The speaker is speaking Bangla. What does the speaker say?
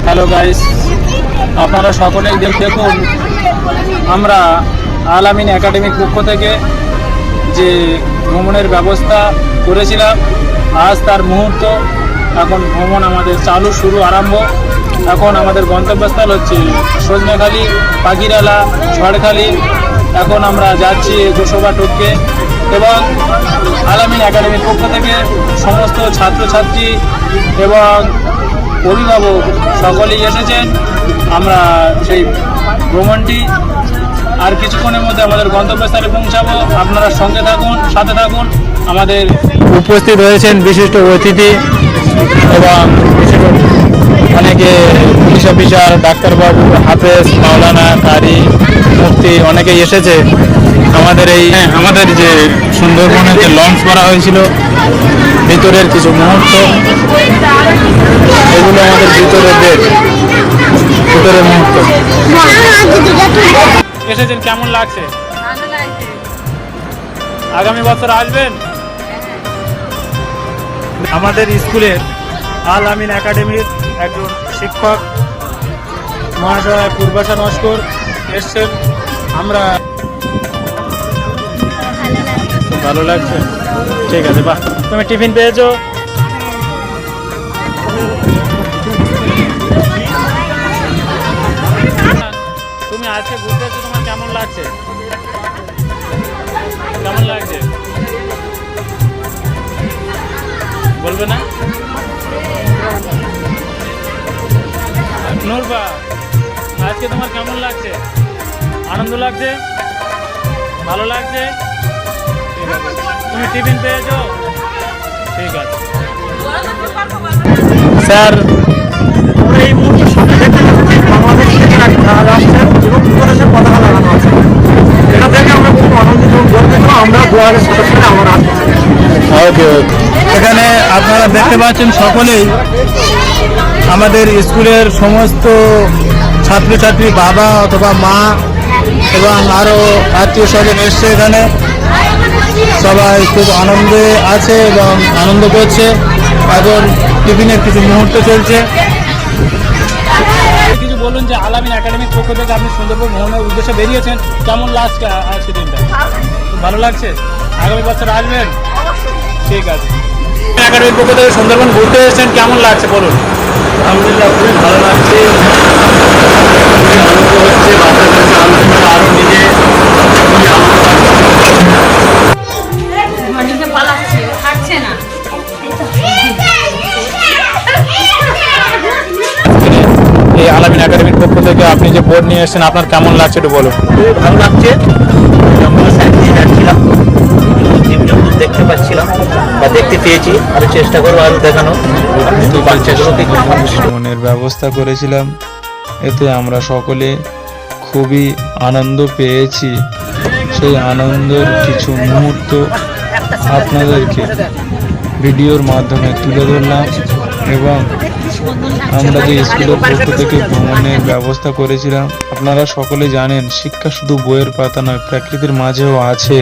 হ্যালো গাইস, আপনারা সকলেই দেখুন আমরা আল আমিন একাডেমির পক্ষ থেকে যে ভ্রমণের ব্যবস্থা করেছিলাম, আজ তার মুহূর্ত। এখন ভ্রমণ আমাদের চালু শুরু আরম্ভ। এখন আমাদের গন্তব্যস্থল হচ্ছে সজনেখালি, পাখিরালা, ঝড়খালি। এখন আমরা যাচ্ছি গোসবা টপকে এবং আল আমিন একাডেমির পক্ষ থেকে সমস্ত ছাত্রছাত্রী এবং অভিভাবক সকলেই এসেছেন। আমরা সেই ভ্রমণটি আর কিছুক্ষণের মধ্যে আমাদের গন্তব্যস্থলে পৌঁছাবো। আপনারা সঙ্গে থাকুন, সাথে থাকুন। আমাদের উপস্থিত হয়েছেন বিশিষ্ট অতিথি এবং অনেকে পুলিশ অফিসার, ডাক্তারবাবু, হাফেজ, মাওলানা, কারি, মুফতি অনেকেই এসেছে। আমাদের যে সুন্দরবনে যে লঞ্চ করা হয়েছিল, ভিতরের কিছু মুহূর্ত, এগুলো আমাদের ভিতরের মুহূর্ত। এসেছেন, কেমন লাগছে? আগামী বছর আসবেন? আমাদের স্কুলের আল আমিন একাডেমির একজন শিক্ষক মহাশয় পূর্বাশা নস্কর এসছেন। আমরা ভালো লাগছে? ঠিক আছে, বাহ। তুমি টিফিন পেয়েছো? তুমি আজকে ঘুরতে এসছো, তোমার কেমন লাগছে? কেমন লাগছে বলবে না? নূরবা, আজকে তোমার কেমন লাগছে? আনন্দ লাগছে? ভালো লাগছে? ঠিক আছে। তুমি টিফিন পেয়েছো? ঠিক আছে স্যার। এই মুহূর্তে সামনে দেখতে পাচ্ছি বাংলাদেশ থেকে একটা রাষ্ট্রের এবং যুক্তরাষ্ট্রের পতাকা লাগানো আছে। এটা থেকে আমরা খুব আনন্দিত এবং গর্বিত। আমরা 2027 সালে আমার আসছি। ওকে। এখানে আপনারা দেখতে পাচ্ছেন সকলেই আমাদের স্কুলের সমস্ত ছাত্রছাত্রী, বাবা অথবা মা এবং আরও আত্মীয় স্বজন এসছে। এখানে সবাই খুব আনন্দে আছে এবং আনন্দ করছে। এখন টিফিনের কিছু মুহূর্ত চলছে। কিছু বলুন যে আল আমিন একাডেমির পক্ষ থেকে আপনি সুন্দরবন ভ্রমণের উদ্দেশ্যে বেরিয়েছেন, কেমন লাগছে আজকে দিনটা? ভালো লাগছে? আগামী বছর আসবেন? ঠিক আছে। একাডেমির পক্ষ থেকে সুন্দরবন ঘুরতে এসেছেন, কেমন লাগছে বলুন? আলহামদুলিল্লাহ, খুবই ভালো লাগছে, খুবই আনন্দ হচ্ছে। বাচ্চাদের আনন্দ আরও নিজে এই আল আমিন একাডেমির পক্ষ থেকে আপনি যে বোর্ড নিয়ে এসেছেন, আপনার কেমন লাগছে একটু বলুন। খুবই ভালো লাগছে। আমরা সাইড দিয়ে যাচ্ছিলাম, জীবজন্তু দেখতে পাচ্ছিলাম বা দেখতে পেয়েছি। আরও চেষ্টা করবো আরও দেখানো বাচ্চাগুলোকে। ভ্রমণের ব্যবস্থা করেছিলাম, এতে আমরা সকলে খুবই আনন্দ পেয়েছি। সেই আনন্দের কিছু মুহূর্ত আপনাদেরকে ভিডিওর মাধ্যমে তুলে ধরলাম। এবং আমরা যে স্কুলের পক্ষ থেকে ভ্রমণের ব্যবস্থা করেছিলাম, আপনারা সকলে জানেন শিক্ষা শুধু বইয়ের পাতা নয়, প্রকৃতির মাঝেও আছে।